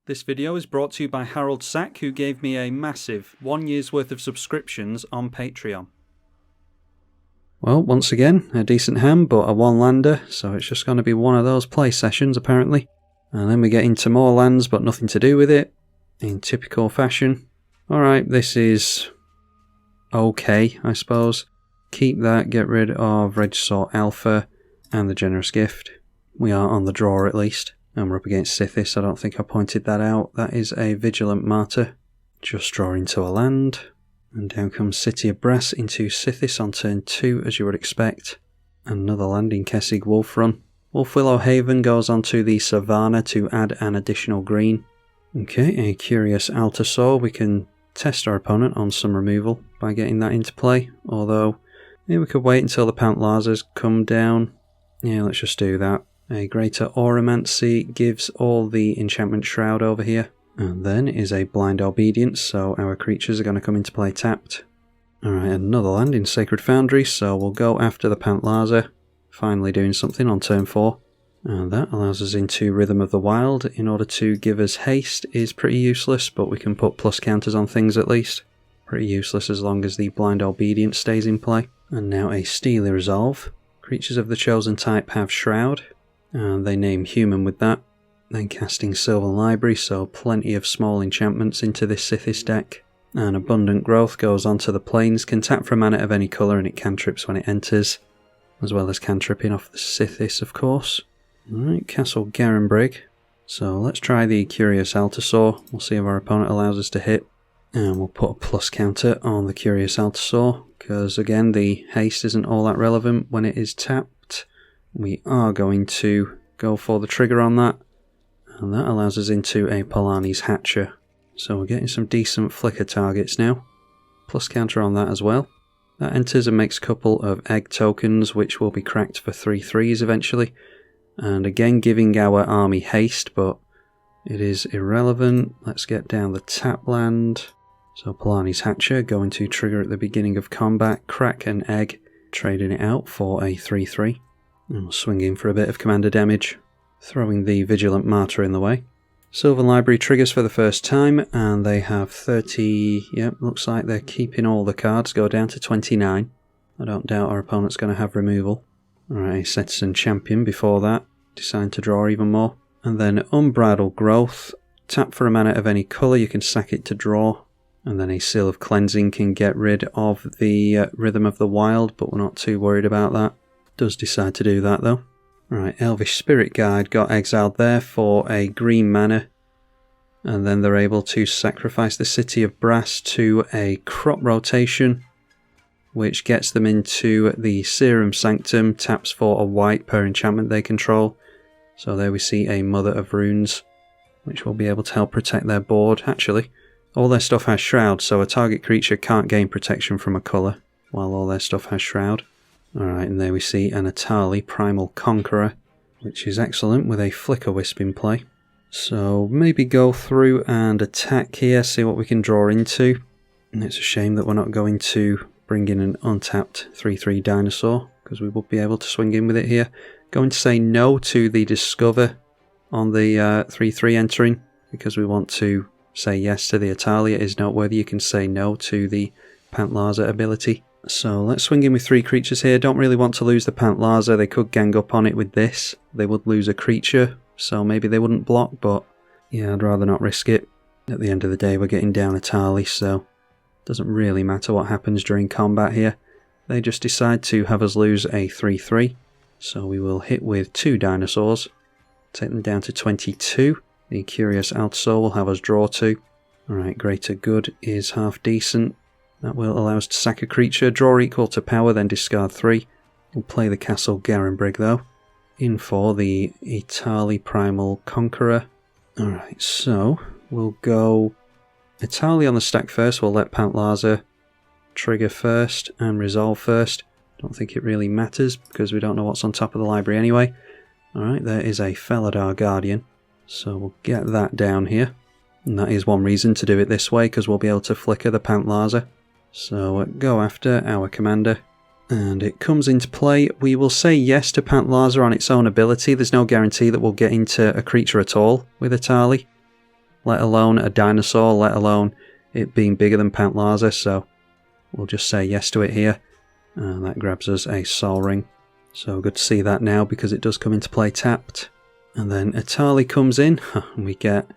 This video is brought to you by Harold Sack, who gave me a massive 1 year's worth of subscriptions on Patreon. Well, once again, a decent hand, but a one-lander, so it's just going to be one of those play sessions, apparently. And then we get into more lands, but nothing to do with it, in typical fashion. Alright, this is okay, I suppose. Keep that, get rid of Regisaur Alpha and the Generous Gift. We are on the draw at least. And we're up against Sithis, I don't think I pointed that out. That is a Vigilant Martyr. Just draw into a land. And down comes City of Brass into Sithis on turn 2, as you would expect. Another land in Kessig Wolf Run. Wolfwillow Haven goes onto the Savannah to add an additional green. Okay, a Curious Altasaur. We can test our opponent on some removal by getting that into play. Although, yeah, we could wait until the Pantlazas come down. Yeah, let's just do that. A Greater Auramancy gives all the Enchantment Shroud over here. And then is a Blind Obedience, so our creatures are going to come into play tapped. Alright, another land in Sacred Foundry, so we'll go after the Pantlaza. Finally doing something on turn 4. And that allows us into Rhythm of the Wild. In order to give us haste is pretty useless, but we can put plus counters on things at least. Pretty useless as long as the Blind Obedience stays in play. And now a Steely Resolve. Creatures of the chosen type have Shroud. And they name human with that. Then casting Sylvan Library, so plenty of small enchantments into this Sithis deck. And Abundant Growth goes onto the plains, can tap for a mana of any colour and it cantrips when it enters. As well as cantripping off the Sithis, of course. Alright, Castle Garenbrig. So let's try the Curious Altasaur. We'll see if our opponent allows us to hit. And we'll put a plus counter on the Curious Altasaur, because again the haste isn't all that relevant when it is tapped. We are going to go for the trigger on that, and that allows us into a Polani's Hatcher. So we're getting some decent flicker targets now. Plus counter on that as well. That enters and makes a couple of egg tokens, which will be cracked for 3/3s eventually. And again giving our army haste, but it is irrelevant. Let's get down the tap land. So Polani's Hatcher going to trigger at the beginning of combat, crack an egg, trading it out for a 3/3. And we'll swing in for a bit of commander damage, throwing the Vigilant Martyr in the way. Sylvan Library triggers for the first time, and they have 30... Yep, looks like they're keeping all the cards, go down to 29. I don't doubt our opponent's going to have removal. Alright, Citizen Champion before that, decide to draw even more. And then Unbridled Growth, tap for a mana of any colour, you can sack it to draw. And then a Seal of Cleansing can get rid of the Rhythm of the Wild, but we're not too worried about that. Does decide to do that though. Right, Elvish Spirit Guide got exiled there for a green mana. And then they're able to sacrifice the City of Brass to a crop rotation, which gets them into the Serum Sanctum, taps for a white per enchantment they control. So there we see a Mother of Runes, which will be able to help protect their board. Actually, all their stuff has Shroud, so a target creature can't gain protection from a colour, while all their stuff has Shroud. Alright, and there we see an Atali Primal Conqueror, which is excellent with a Flicker Wisp in play. So maybe go through and attack here, see what we can draw into. And it's a shame that we're not going to bring in an untapped 3/3 dinosaur, because we would be able to swing in with it here. Going to say no to the Discover on the 3/3 entering, because we want to say yes to the Atali. It is noteworthy you can say no to the Pantlaza ability. So let's swing in with 3 creatures here. Don't really want to lose the Pantlaza. They could gang up on it with this. They would lose a creature, so maybe they wouldn't block, but yeah, I'd rather not risk it. At the end of the day, we're getting down Atali, so it doesn't really matter what happens during combat here. They just decide to have us lose a 3/3. So we will hit with 2 dinosaurs. Take them down to 22. The Curious Altasaur will have us draw 2. Alright, Greater Good is half decent. That will allow us to sack a creature, draw equal to power, then discard 3. We'll play the Castle Garenbrig though. In for the Atali Primal Conqueror. Alright, so we'll go Atali on the stack first. We'll let Pantlaza trigger first and resolve first. Don't think it really matters because we don't know what's on top of the library anyway. Alright, there is a Felidar Guardian. So we'll get that down here. And that is one reason to do it this way, because we'll be able to flicker the Pantlaza. So go after our commander, and it comes into play. We will say yes to Pantlaza on its own ability. There's no guarantee that we'll get into a creature at all with Atali. let alone a dinosaur, let alone it being bigger than Pantlaza, so we'll just say yes to it here. And that grabs us a Sol Ring. So good to see that now because it does come into play tapped. And then Etali comes in, and we get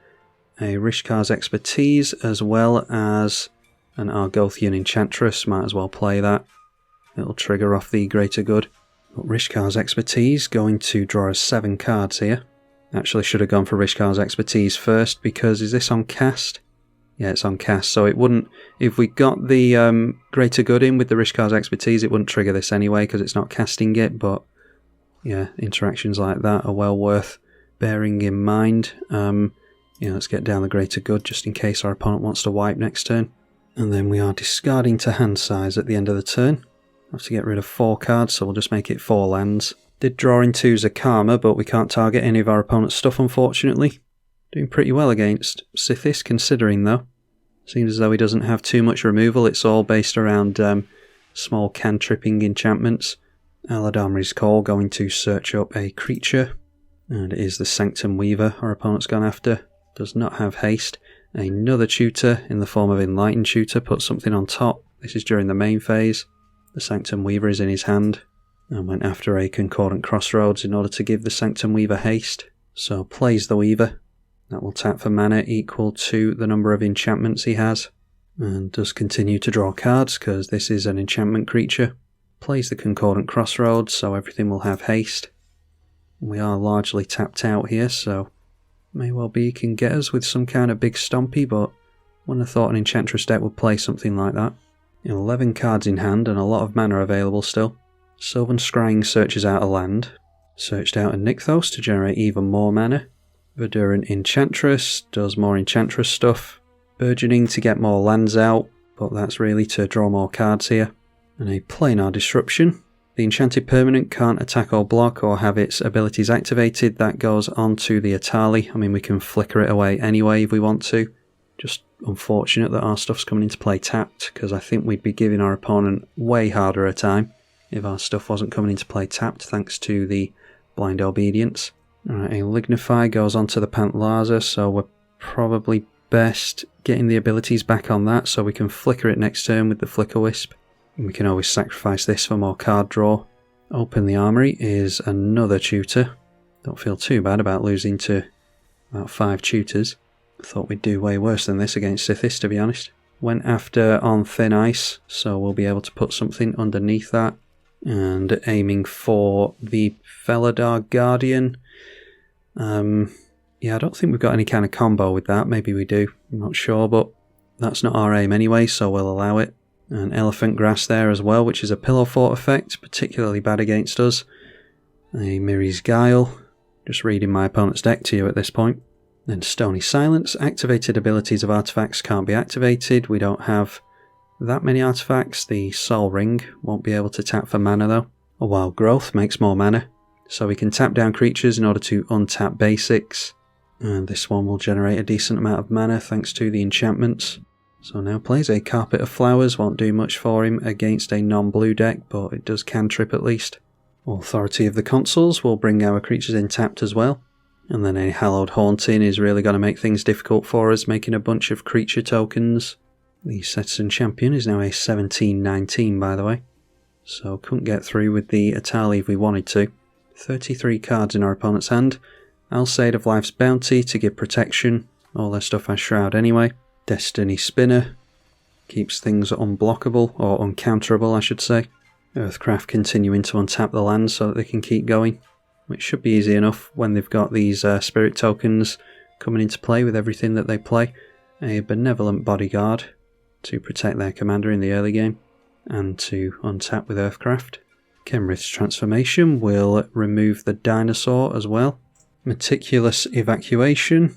a Rishkar's Expertise as well as an Argothian Enchantress. Might as well play that. It'll trigger off the Greater Good. But Rishkar's Expertise going to draw us 7 cards here. Actually should have gone for Rishkar's Expertise first because is this on cast? Yeah, it's on cast, so it wouldn't... If we got the Greater Good in with the Rishkar's Expertise, it wouldn't trigger this anyway because it's not casting it, but yeah, interactions like that are well worth bearing in mind. Let's get down the Greater Good just in case our opponent wants to wipe next turn. And then we are discarding to hand size at the end of the turn. Have to get rid of 4 cards, so we'll just make it 4 lands. Did draw into Zakama, but we can't target any of our opponent's stuff, unfortunately. Doing pretty well against Sithis, considering, though. Seems as though he doesn't have too much removal. It's all based around small cantripping enchantments. Aladamri's Call going to search up a creature. And it is the Sanctum Weaver our opponent's gone after. Does not have haste. Another tutor in the form of Enlightened Tutor puts something on top. This is during the main phase. The Sanctum Weaver is in his hand. And went after a Concordant Crossroads in order to give the Sanctum Weaver haste. So plays the Weaver. That will tap for mana equal to the number of enchantments he has. And does continue to draw cards because this is an enchantment creature. Plays the Concordant Crossroads, so everything will have haste. We are largely tapped out here, so may well be he can get us with some kind of big stompy, but wouldn't have thought an Enchantress deck would play something like that. 11 cards in hand and a lot of mana available still. Sylvan Scrying searches out a land. Searched out a Nykthos to generate even more mana. Verdurant Enchantress does more Enchantress stuff. Burgeoning to get more lands out, but that's really to draw more cards here. And a Planar Disruption. The enchanted permanent can't attack or block or have its abilities activated. That goes onto the Etali. I mean, we can flicker it away anyway if we want to. Just unfortunate that our stuff's coming into play tapped, because I think we'd be giving our opponent way harder a time if our stuff wasn't coming into play tapped, thanks to the Blind Obedience. Alright, a Lignify goes onto the Pantlaza, so we're probably best getting the abilities back on that so we can flicker it next turn with the Flicker Wisp. We can always sacrifice this for more card draw. Open the Armory is another tutor. Don't feel too bad about losing to about 5 tutors. Thought we'd do way worse than this against Sithis, to be honest. Went after on Thin Ice, so we'll be able to put something underneath that. And aiming for the Felidar Guardian. Yeah, I don't think we've got any kind of combo with that. Maybe we do. I'm not sure, but that's not our aim anyway, so we'll allow it. And Elephant Grass there as well, which is a Pillow Fort effect, particularly bad against us. A Miri's Guile, just reading my opponent's deck to you at this point. Then Stony Silence, activated abilities of artifacts can't be activated. We don't have that many artifacts. The Sol Ring won't be able to tap for mana though. A Wild Growth makes more mana, so we can tap down creatures in order to untap basics. And this one will generate a decent amount of mana thanks to the enchantments. So now plays a Carpet of Flowers, won't do much for him against a non-blue deck, but it does cantrip at least. Authority of the Consuls will bring our creatures in tapped as well. And then a Hallowed Haunting is really going to make things difficult for us, making a bunch of creature tokens. The Citizen Champion is now a 17-19 by the way, so couldn't get through with the Etali if we wanted to. 33 cards in our opponent's hand. Alseid of Life's Bounty to give protection, all their stuff has Shroud anyway. Destiny Spinner keeps things unblockable, or uncounterable I should say. Earthcraft continuing to untap the land so that they can keep going, which should be easy enough when they've got these spirit tokens coming into play with everything that they play. A Benevolent Bodyguard to protect their commander in the early game, and to untap with Earthcraft. Kenrith's Transformation will remove the dinosaur as well. Meticulous Evacuation.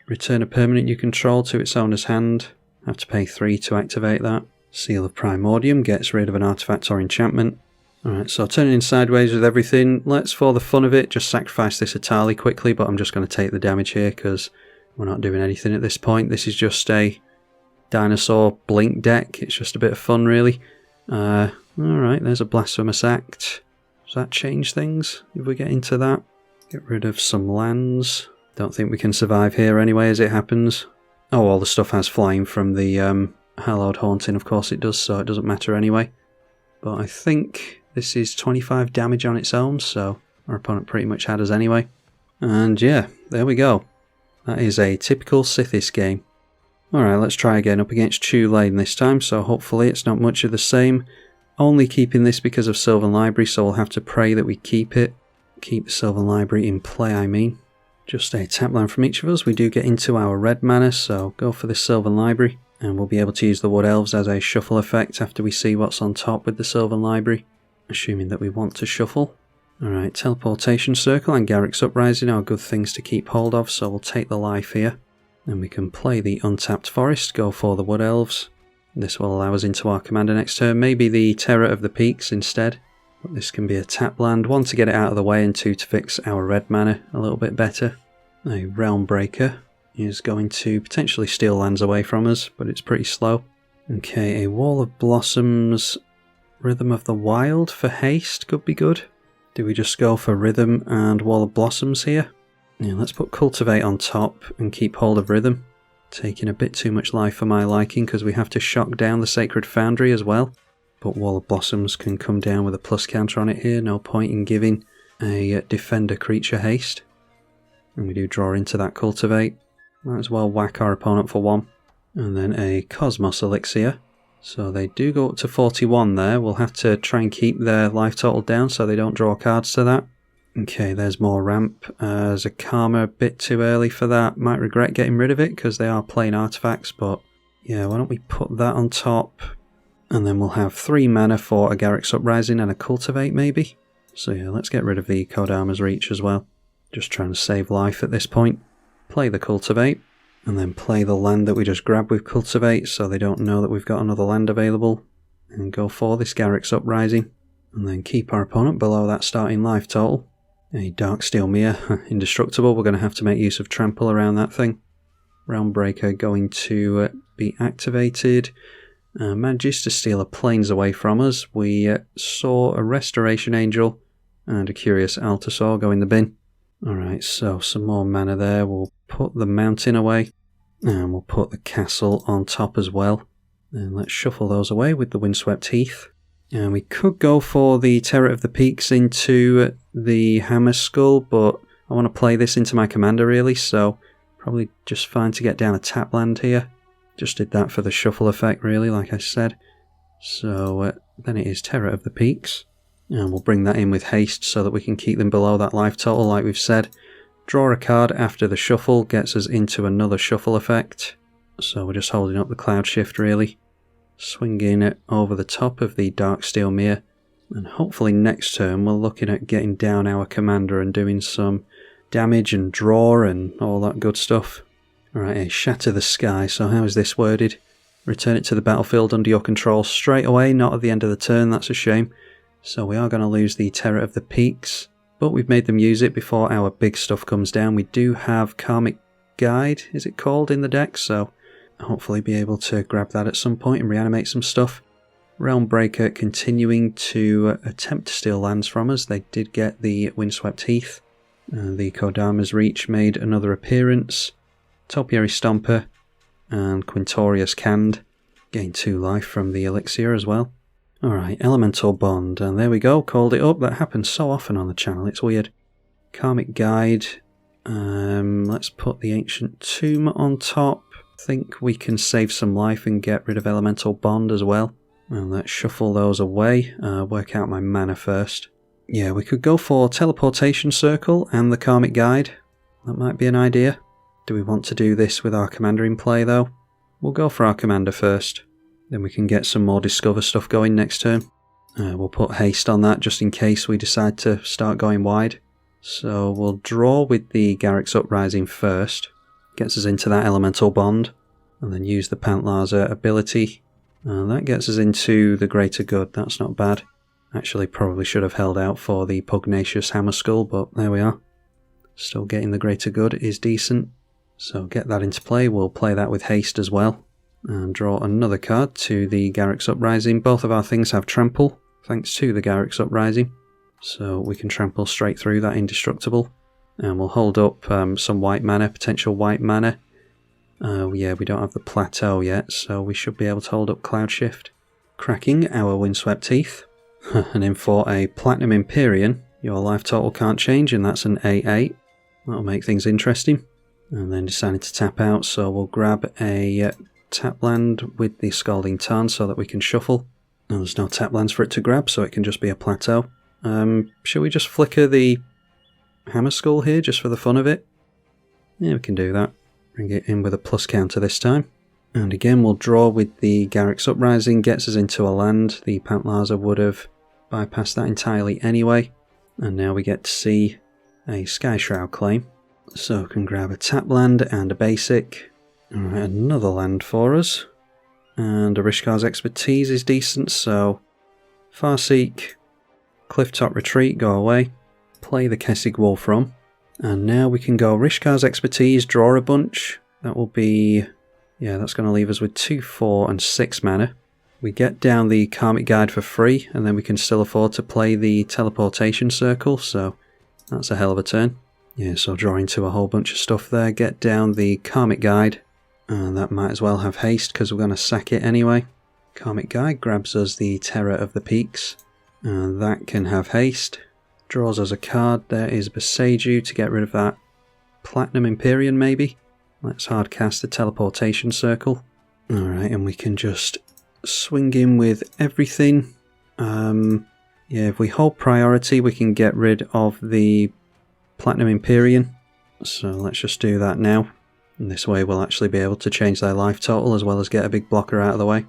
Return a permanent you control to its owner's hand. Have to pay 3 to activate that. Seal of Primordium gets rid of an artifact or enchantment. Alright, so turning sideways with everything. Let's, for the fun of it, just sacrifice this Etali quickly, but I'm just going to take the damage here because we're not doing anything at this point. This is just a dinosaur blink deck. It's just a bit of fun, really. Alright, there's a Blasphemous Act. Does that change things if we get into that? Get rid of some lands. Don't think we can survive here anyway as it happens. Oh, all the stuff has flying from the Hallowed Haunting, of course it does, so it doesn't matter anyway. But I think this is 25 damage on its own, so our opponent pretty much had us anyway. And yeah, there we go. That is a typical Sithis game. Alright, let's try again up against Tulane this time, so hopefully it's not much of the same. Only keeping this because of Sylvan Library, so we'll have to pray that we keep it. Keep the Sylvan Library in play, I mean. Just a tap land from each of us. We do get into our red mana, so go for this Sylvan Library. And we'll be able to use the Wood Elves as a shuffle effect after we see what's on top with the Sylvan Library. Assuming that we want to shuffle. Alright, Teleportation Circle and Garruk's Uprising are good things to keep hold of, so we'll take the life here. And we can play the Untapped Forest, go for the Wood Elves. This will allow us into our commander next turn, maybe the Terror of the Peaks instead. But this can be a tap land, 1 to get it out of the way and 2 to fix our red mana a little bit better. A Realm Breaker is going to potentially steal lands away from us, but it's pretty slow. Okay, a Wall of Blossoms, Rhythm of the Wild for haste could be good. Do we just go for Rhythm and Wall of Blossoms here? Yeah, let's put Cultivate on top and keep hold of Rhythm. Taking a bit too much life for my liking because we have to shock down the Sacred Foundry as well. But Wall of Blossoms can come down with a plus counter on it here, no point in giving a Defender creature haste. And we do draw into that Cultivate. Might as well whack our opponent for 1. And then a Cosmos Elixir. So they do go up to 41 there. We'll have to try and keep their life total down so they don't draw cards to that. Okay, there's more ramp. There's a Karma a bit too early for that. Might regret getting rid of it because they are plain artifacts, but yeah, why don't we put that on top? And then we'll have 3 mana for a Garruk's Uprising and a Cultivate maybe. So yeah, let's get rid of the Kodama's Reach as well. Just trying to save life at this point. Play the Cultivate, and then play the land that we just grabbed with Cultivate so they don't know that we've got another land available. And go for this Garruk's Uprising. And then keep our opponent below that starting life total. A Darksteel Mere, indestructible. We're going to have to make use of Trample around that thing. Realm Breaker going to be activated. Manages to steal a Plains away from us. We saw a Restoration Angel and a Curious Altasaur go in the bin. Alright, so some more mana there. We'll put the mountain away. And we'll put the castle on top as well. And let's shuffle those away with the Windswept Heath. And we could go for the Terror of the Peaks into the Hammer Skull, but I want to play this into my commander really, so probably just fine to get down a tap land here. Just did that for the shuffle effect really, like I said. So then it is Terror of the Peaks. And we'll bring that in with haste so that we can keep them below that life total like we've said. Draw a card after the shuffle gets us into another shuffle effect. So we're just holding up the Cloud Shift really. Swinging it over the top of the Darksteel Mere. And hopefully next turn we're looking at getting down our commander and doing some damage and draw and all that good stuff. Alright, a Shatter the Sky. So how is this worded? Return it to the battlefield under your control straight away, not at the end of the turn, that's a shame. So we are going to lose the Terror of the Peaks. But we've made them use it before our big stuff comes down. We do have Karmic Guide, is it called, in the deck, so hopefully be able to grab that at some point and reanimate some stuff. Realm Breaker continuing to attempt to steal lands from us. They did get the Windswept Heath. The Kodama's Reach made another appearance. Topiary Stomper and Quintorius Cand. Gain 2 life from the Elixir as well. Alright, Elemental Bond, and there we go, called it up. That happens so often on the channel, it's weird. Karmic Guide. Let's put the Ancient Tomb on top. Think we can save some life and get rid of Elemental Bond as well. And let's shuffle those away. Work out my mana first. Yeah, we could go for Teleportation Circle and the Karmic Guide. That might be an idea. Do we want to do this with our commander in play though? We'll go for our commander first. Then we can get some more Discover stuff going next turn. We'll put haste on that just in case we decide to start going wide. So we'll draw with the Garruk's Uprising first. Gets us into that Elemental Bond. And then use the Pantlaza ability. And that gets us into the Greater Good. That's not bad. Actually probably should have held out for the Pugnacious Hammer Skull, but there we are. Still getting the Greater Good is decent. So get that into play. We'll play that with haste as well. And draw another card to the Garruk's Uprising. Both of our things have Trample, thanks to the Garruk's Uprising. So we can trample straight through that indestructible. And we'll hold up some white mana, potential white mana. Yeah, we don't have the plateau yet, so we should be able to hold up Cloud Shift. Cracking our Windswept Teeth. And then for a Platinum Empyrean, your life total can't change, and that's an 8/8. That'll make things interesting. And then decided to tap out, so we'll grab a tap land with the Scalding Tarn so that we can shuffle. And there's no tap lands for it to grab, so it can just be a plateau. Should we just flicker the Hammer Skull here, just for the fun of it? Yeah, we can do that. Bring it in with a plus counter this time. And again, we'll draw with the Garruk's Uprising, gets us into a land. The Pantlaza would have bypassed that entirely anyway. And now we get to see a Sky Shroud claim. So we can grab a tap land and a basic. Alright, another land for us. And Orishkar's Expertise is decent, so Farseek, Clifftop Retreat, go away. Play the Kessig Wolfram. And now we can go Orishkar's Expertise, draw a bunch. That will be... yeah, that's going to leave us with 2, 4 and 6 mana. We get down the Karmic Guide for free, and then we can still afford to play the Teleportation Circle, so that's a hell of a turn. Yeah, so draw into a whole bunch of stuff there, get down the Karmic Guide, and that might as well have haste because we're going to sack it anyway. Karmic Guide grabs us the Terror of the Peaks, and that can have haste. Draws us a card, there is Boseiju to get rid of that Platinum Empyrean maybe. Let's hard cast the Teleportation Circle. Alright, and we can just swing in with everything. Yeah, if we hold priority we can get rid of the Platinum Empyrean. So let's just do that now. And this way we'll actually be able to change their life total as well as get a big blocker out of the way.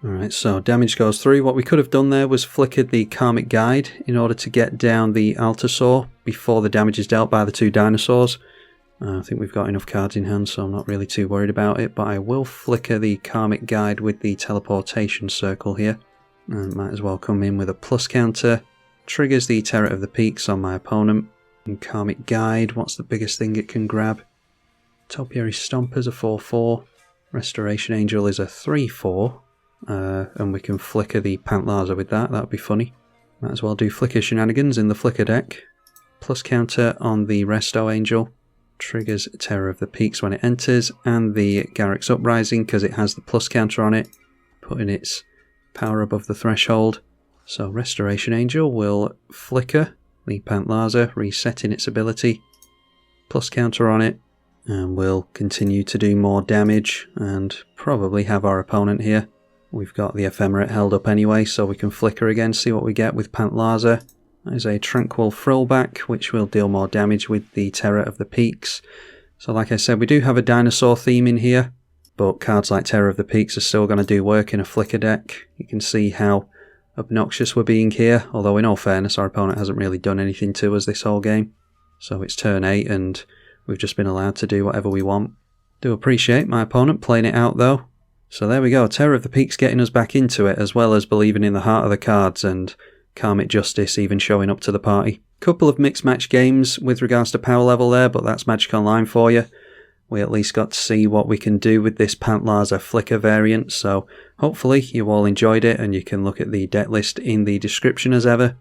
Alright, so damage goes through. What we could have done there was flickered the Karmic Guide in order to get down the Altasaur before the damage is dealt by the 2 dinosaurs. I think we've got enough cards in hand, so I'm not really too worried about it, but I will flicker the Karmic Guide with the Teleportation Circle here. And might as well come in with a plus counter. Triggers the Terror of the Peaks on my opponent. And Karmic Guide, what's the biggest thing it can grab? Topiary Stomper's a 4/4. Restoration Angel is a 3/4. And we can flicker the Pantlaza with that, that would be funny. Might as well do flicker shenanigans in the flicker deck. Plus counter on the Resto Angel. Triggers Terror of the Peaks when it enters, and the Garruk's Uprising because it has the plus counter on it, putting its power above the threshold. So Restoration Angel will flicker the Pantlaza, resetting its ability, plus counter on it, and we'll continue to do more damage and probably have our opponent here. We've got the Ephemerate held up anyway, so we can flicker again, see what we get with Pantlaza. That is a Tranquil Frillback, which will deal more damage with the Terror of the Peaks. So like I said, we do have a dinosaur theme in here, but cards like Terror of the Peaks are still going to do work in a flicker deck. You can see how obnoxious we're being here, although in all fairness our opponent hasn't really done anything to us this whole game. So it's turn 8 and we've just been allowed to do whatever we want. Do appreciate my opponent playing it out though. So there we go, Terror of the Peaks getting us back into it, as well as believing in the heart of the cards and Karmic Justice even showing up to the party. Couple of mixed match games with regards to power level there, but that's Magic Online for you. We at least got to see what we can do with this Pantlaza Flicker variant, so hopefully you all enjoyed it and you can look at the deck list in the description as ever.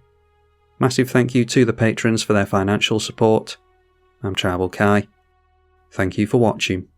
Massive thank you to the patrons for their financial support. I'm tribalkai. Thank you for watching.